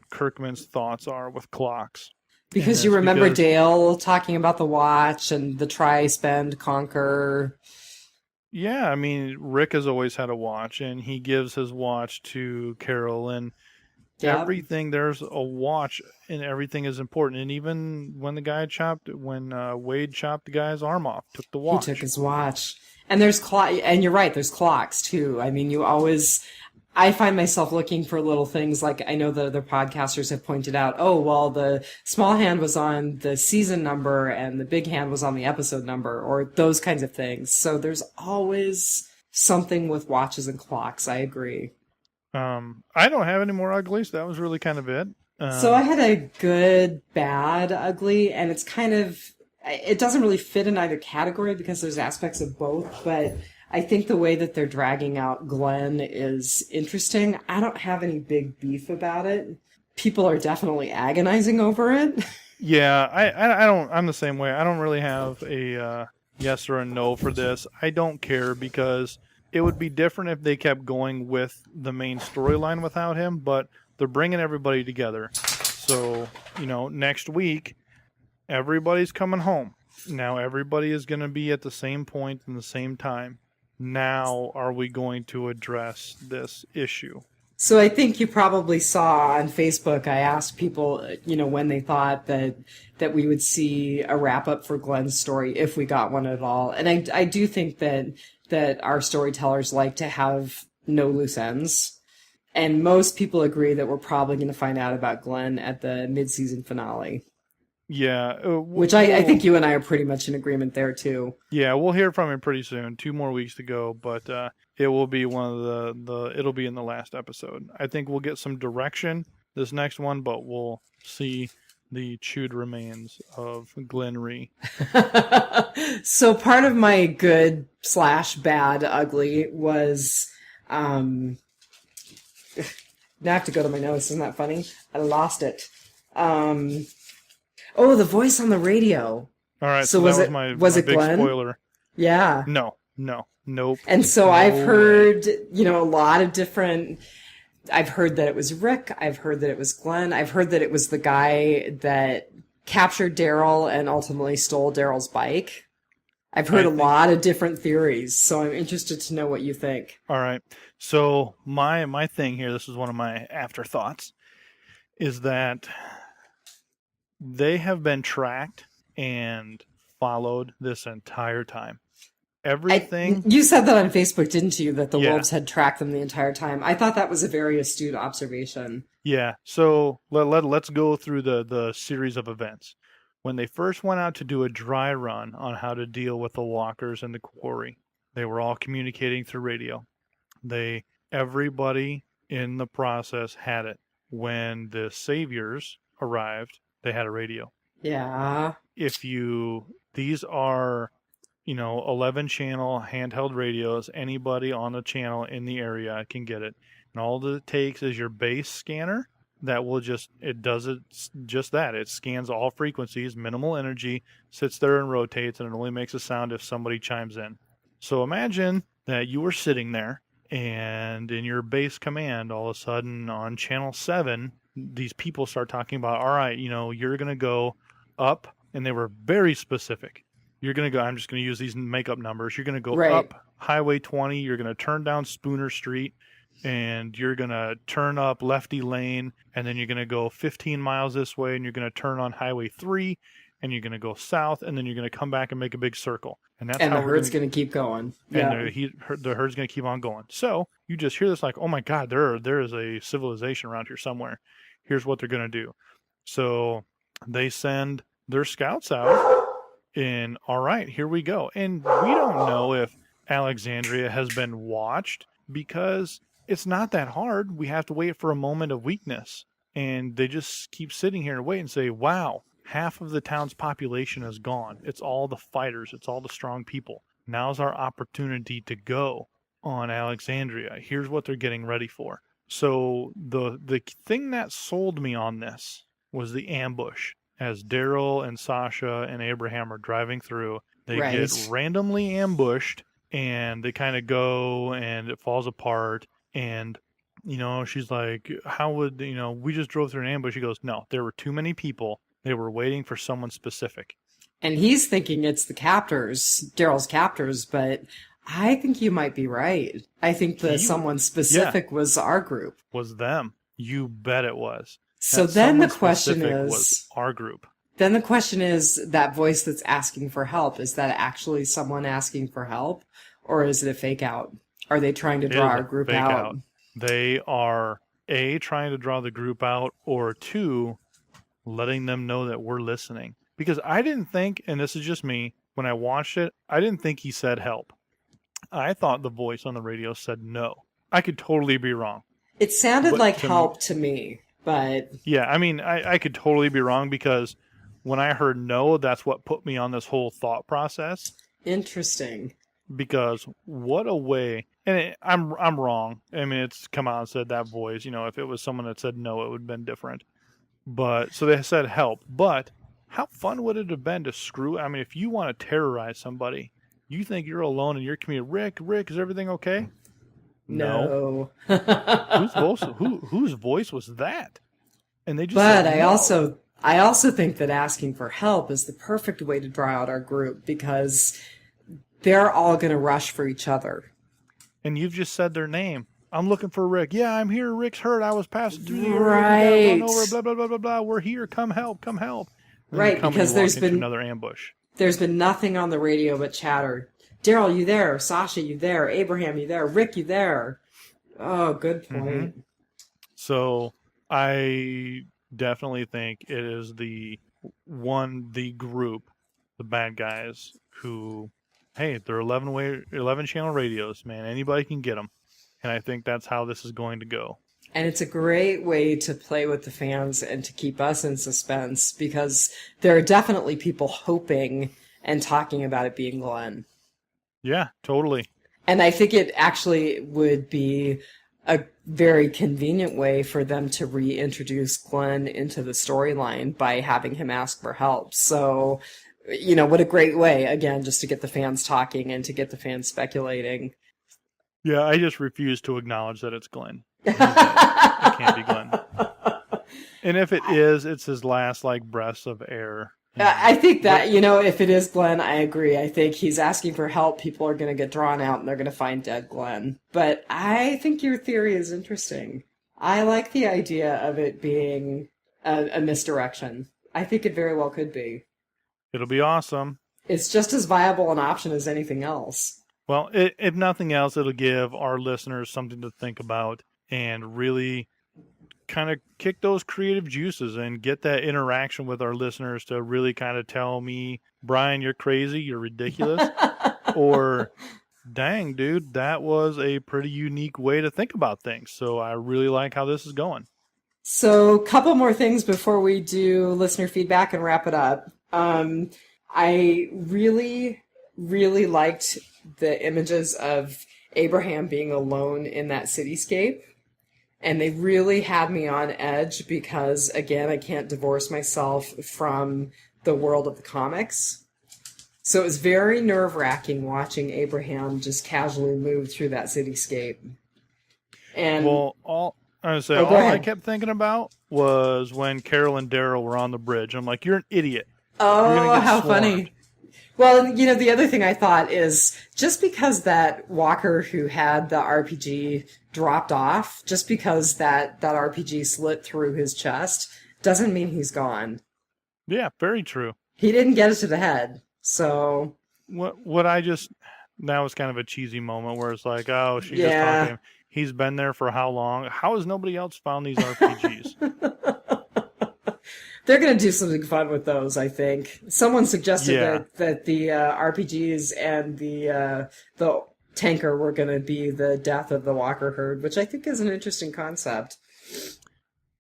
Kirkman's thoughts are with clocks in Because you this. remember Because Dale talking about the watch and the try, spend, conquer. yeah, I mean Rick has always had a watch, and he gives his watch to Carol, and Yep. there's a watch, and everything is important. And even when Wade chopped the guy's arm off, took the He took watch. his watch. And there's and you're right, there's clocks too. I mean, I find myself looking for little things like I know the other podcasters have pointed out, oh, well, the small hand was on the season number and the big hand was on the episode number, or those kinds of things. So there's always something with watches and clocks. I agree. I don't have any more uglies. That was really kind of it. So I had a good, bad, ugly, and it doesn't really fit in either category because there's aspects of both, but I think the way that they're dragging out Glenn is interesting. I don't have any big beef about it. People are definitely agonizing over it. Yeah, I don't. I'm the same way. I don't really have a yes or a no for this. I don't care because it would be different if they kept going with the main storyline without him. But they're bringing everybody together. So next week everybody's coming home. Now everybody is going to be at the same point and the same time. Now are we going to address this issue? So I think you probably saw on Facebook, I asked people, when they thought that we would see a wrap up for Glenn's story if we got one at all. And I do think that our storytellers like to have no loose ends. And most people agree that we're probably going to find out about Glenn at the mid-season finale, Yeah, which I think you and I are pretty much in agreement there too. yeah, we'll hear from him pretty soon. 2 more weeks to go, but it will be one of it'll be in the last episode. I think we'll get some direction this next one, but we'll see the chewed remains of Glen Rhee. So part of my good / bad ugly was now I have to go to my notes. Isn't that funny? I lost it. Oh, the voice on the radio. All right, So so that was my it big Glenn? spoiler. Yeah. Nope. And so No I've heard, way. a lot of different. I've heard that it was Rick. I've heard that it was Glenn. I've heard that it was the guy that captured Daryl and ultimately stole Daryl's bike. I've heard a lot of different theories, so I'm interested to know what you think. All right. So my thing here, this is one of my afterthoughts, is that they have been tracked and followed this entire time. Everything. You said that on Facebook, didn't you? That the Yeah. wolves had tracked them the entire time. I thought that was a very astute observation. Yeah. So let's go through the series of events. When they first went out to do a dry run on how to deal with the walkers and the quarry, they were all communicating through radio. Everybody in the process had it. When the saviors arrived, they had a radio. Yeah. These are 11 channel handheld radios. Anybody on the channel in the area can get it. And all that it takes is your base scanner that will just that. It scans all frequencies, minimal energy, sits there and rotates, and it only makes a sound if somebody chimes in. So imagine that you were sitting there, and in your base command, all of a sudden on channel 7, these people start talking about, all right, you're going to go up, and they were very specific. You're going to go, I'm just going to use these make-up numbers. You're going to go up Highway 20. You're going to turn down Spooner Street, and you're going to turn up Lefty Lane, and then you're going to go 15 miles this way, and you're going to turn on Highway 3, and you're going to go south, and then you're going to come back and make a big circle. And that's how the herd's going to keep going. And the herd's going to keep on going. So you just hear this like, oh my God, there is a civilization around here somewhere. Here's what they're going to do. So they send their scouts out. And all right, here we go. And we don't know if Alexandria has been watched because it's not that hard. We have to wait for a moment of weakness. And they just keep sitting here and wait and say, wow, half of the town's population is gone. It's all the fighters. It's all the strong people. Now's our opportunity to go on Alexandria. Here's what they're getting ready for. So the thing that sold me on this was the ambush. As Daryl and Sasha and Abraham are driving through, they get randomly ambushed, and they kind of go, and it falls apart. And, she's like, how would, we just drove through an ambush. He goes, no, there were too many people. They were waiting for someone specific. And he's thinking it's the captors, Daryl's captors, but I think you might be right. I think someone specific was our group. Was them. You bet it was. So then the question was our group. Then the question is, that voice that's asking for help, is that actually someone asking for help, or is it a fake out? Are they trying to draw our group out? They are A, trying to draw the group out, or 2, letting them know that we're listening. Because I didn't think, and this is just me, when I watched it, I didn't think he said help. I thought the voice on the radio said no. I could totally be wrong. It sounded like help to me. But yeah, I mean, I could totally be wrong because when I heard no, that's what put me on this whole thought process. Interesting. Because what a way, and I'm wrong. I mean, it's come out and said that voice. If it was someone that said no, it would have been different. But so they said help. But how fun would it have been to screw? I mean, if you want to terrorize somebody, you think you're alone in your community. Rick, is everything okay? No. Whose voice was that? And they just. But I also think that asking for help is the perfect way to draw out our group because they're all going to rush for each other. And you've just said their name. I'm looking for Rick. Yeah, I'm here. Rick's hurt. I was passing through the area. Right. Run over. Blah blah blah blah blah. We're here. Come help. Right, because there's been another ambush. There's been nothing on the radio but chatter. Daryl, you there? Sasha, you there? Abraham, you there? Rick, you there? Oh, good point. Mm-hmm. So I definitely think it is the group, the bad guys who, hey, they're 11 channel radios, man. Anybody can get them. And I think that's how this is going to go. And it's a great way to play with the fans and to keep us in suspense because there are definitely people hoping and talking about it being Glenn. Yeah, totally. And I think it actually would be a very convenient way for them to reintroduce Glenn into the storyline by having him ask for help. So, what a great way, again, just to get the fans talking and to get the fans speculating. Yeah, I just refuse to acknowledge that it's Glenn. It can't be Glenn. And if it is, it's his last breaths of air. I think that, if it is Glenn, I agree. I think he's asking for help. People are going to get drawn out and they're going to find dead Glenn. But I think your theory is interesting. I like the idea of it being a misdirection. I think it very well could be. It'll be awesome. It's just as viable an option as anything else. Well, if nothing else, it'll give our listeners something to think about and really kind of kick those creative juices and get that interaction with our listeners to really kind of tell me, Brian, you're crazy, you're ridiculous, or dang, dude, that was a pretty unique way to think about things. So I really like how this is going. So a couple more things before we do listener feedback and wrap it up. I really, really liked the images of Abraham being alone in that cityscape. And they really had me on edge because, again, I can't divorce myself from the world of the comics. So it was very nerve-wracking watching Abraham just casually move through that cityscape. And all I kept thinking about was when Carol and Daryl were on the bridge. I'm like, you're an idiot. Oh, how funny. Well, the other thing I thought is just because that Walker who had the RPG dropped off, just because that RPG slit through his chest, doesn't mean he's gone. Yeah, very true. He didn't get it to the head, so... That was kind of a cheesy moment where it's like, oh, she's just talking to him. He's been there for how long? How has nobody else found these RPGs? They're going to do something fun with those, I think. Someone suggested that the RPGs and the tanker were going to be the death of the Walker herd, which I think is an interesting concept.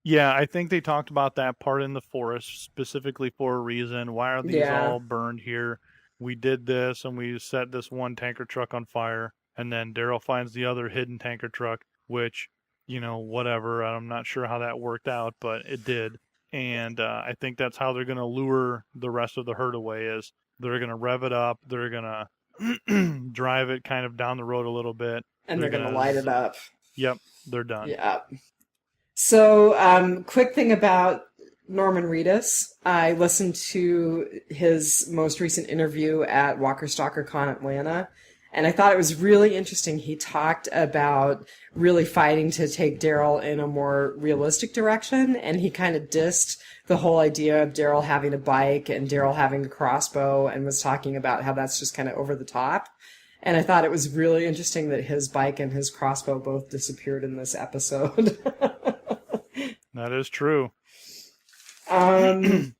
Yeah, I think they talked about that part in the forest specifically for a reason. Why are these all burned here? We did this, and we set this one tanker truck on fire, and then Daryl finds the other hidden tanker truck, which, whatever. I'm not sure how that worked out, but it did. And I think that's how they're going to lure the rest of the herd away is they're going to rev it up. They're going to drive it kind of down the road a little bit. And they're going to light it up. Yep, they're done. Yeah. So, quick thing about Norman Reedus. I listened to his most recent interview at Walker Stalker Con Atlanta, and I thought it was really interesting. He talked about really fighting to take Daryl in a more realistic direction, and he kind of dissed the whole idea of Daryl having a bike and Daryl having a crossbow, and was talking about how that's just kind of over the top. And I thought it was really interesting that his bike and his crossbow both disappeared in this episode. That is true. I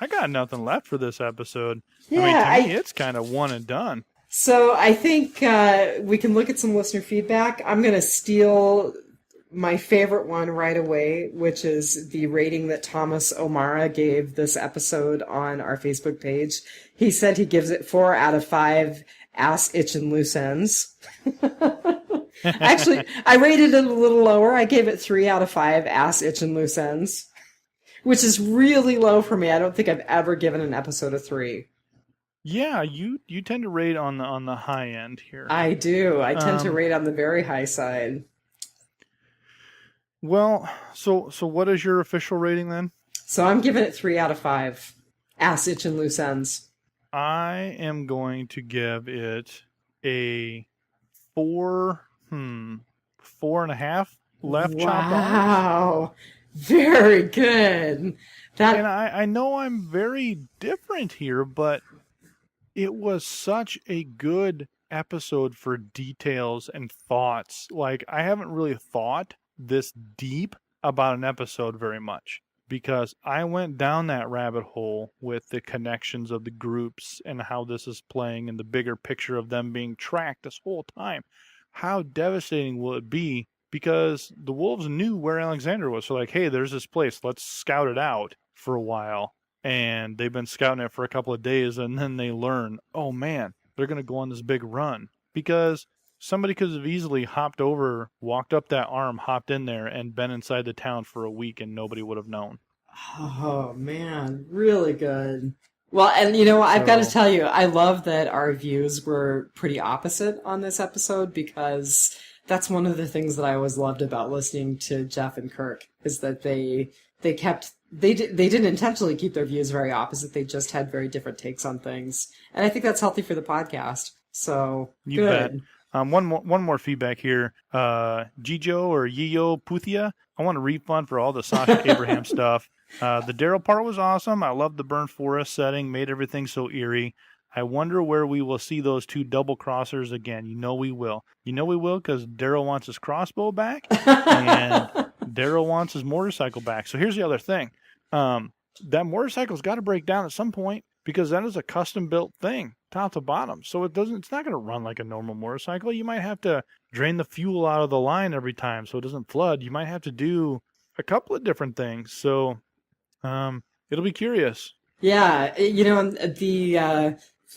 got nothing left for this episode. Yeah, to me, it's kind of one and done. So I think we can look at some listener feedback. I'm going to steal my favorite one right away, which is the rating that Thomas O'Mara gave this episode on our Facebook page. He said he gives it 4 out of 5 ass itching loose ends. Actually, I rated it a little lower. I gave it 3 out of 5 ass itching loose ends, which is really low for me. I don't think I've ever given an episode a 3. Yeah, you tend to rate on the high end here. I do. I tend to rate on the very high side. Well, so what is your official rating then? So I'm giving it 3 out of 5. Ass itch and loose ends. I am going to give it a 4, 4.5 left chopped off. Wow. Very good. And I know I'm very different here, but it was such a good episode for details and thoughts. Like, I haven't really thought this deep about an episode very much because I went down that rabbit hole with the connections of the groups and how this is playing in the bigger picture of them being tracked this whole time. How devastating will it be because the wolves knew where Alexandria was. So like, hey, there's this place. Let's scout it out for a while. And they've been scouting it for a couple of days, and then they learn, oh man, they're going to go on this big run. Because somebody could have easily hopped over, walked up that arm, hopped in there, and been inside the town for a week, and nobody would have known. Oh, man. Really good. Well, and I've got to tell you, I love that our views were pretty opposite on this episode, because that's one of the things that I always loved about listening to Jeff and Kirk, is that they didn't intentionally keep their views very opposite. They just had very different takes on things. And I think that's healthy for the podcast. So, you good. Bet. One more feedback here. Gijo or Yiyo Puthia, I want a refund for all the Sasha Abraham stuff. The Daryl part was awesome. I love the burnt forest setting, made everything so eerie. I wonder where we will see those two double crossers again. We will. We will, because Daryl wants his crossbow back, and Daryl wants his motorcycle back. So here's the other thing. That motorcycle's got to break down at some point, because that is a custom-built thing, top to bottom. So it's not going to run like a normal motorcycle. You might have to drain the fuel out of the line every time so it doesn't flood. You might have to do a couple of different things. So it'll be curious. Yeah,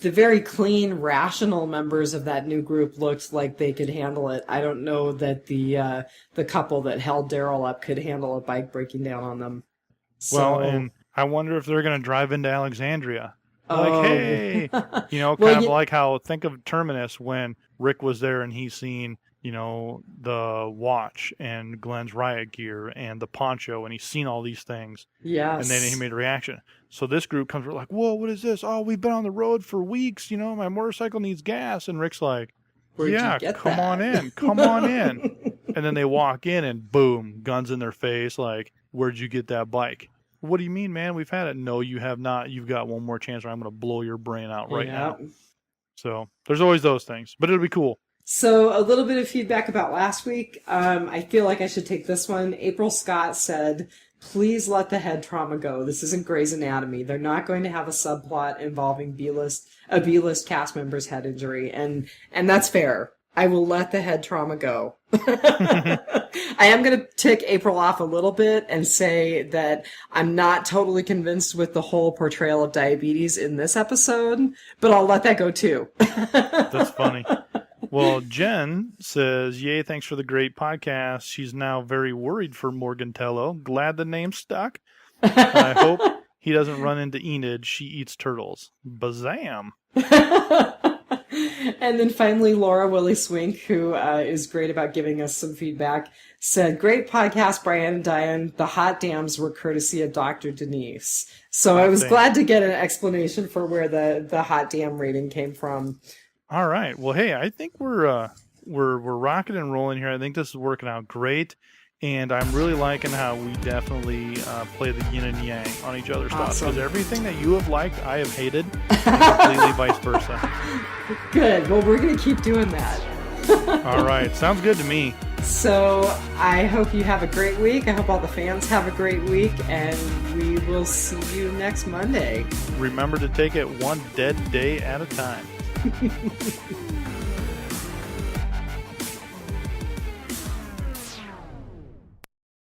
the very clean, rational members of that new group looked like they could handle it. I don't know that the couple that held Daryl up could handle a bike breaking down on them. So, well, and I wonder if they're going to drive into Alexandria. Like, hey, like how, think of Terminus when Rick was there and he's seen, the watch and Glenn's riot gear and the poncho, and he's seen all these things. Yes. And then he made a reaction. So this group comes like, whoa, what is this? Oh, we've been on the road for weeks. My motorcycle needs gas. And Rick's like, come on in. And then they walk in and boom, guns in their face. Like, where'd you get that bike? What do you mean, man? We've had it. No, you have not. You've got one more chance, or I'm going to blow your brain out right now. So there's always those things, but it'll be cool. So a little bit of feedback about last week. I feel like I should take this one. April Scott said, please let the head trauma go. This isn't Grey's Anatomy. They're not going to have a subplot involving a B-list cast member's head injury. And that's fair. I will let the head trauma go. I am going to tick April off a little bit and say that I'm not totally convinced with the whole portrayal of diabetes in this episode, but I'll let that go too. That's funny. Well, Jen says, yay, thanks for the great podcast. She's now very worried for Morgantello. Glad the name stuck. I hope he doesn't run into Enid. She eats turtles. Bazam. And then finally, Laura Willie Swink, who is great about giving us some feedback, said, great podcast, Brian and Diane. The hot dams were courtesy of Dr. Denise. So I was glad to get an explanation for where the hot dam rating came from. All right. Well, hey, I think we're rocking and rolling here. I think this is working out great. And I'm really liking how we definitely play the yin and yang on each other's thoughts. Because everything that you have liked, I have hated, and completely vice versa. Good. Well, we're going to keep doing that. All right. Sounds good to me. So I hope you have a great week. I hope all the fans have a great week. And we will see you next Monday. Remember to take it one dead day at a time.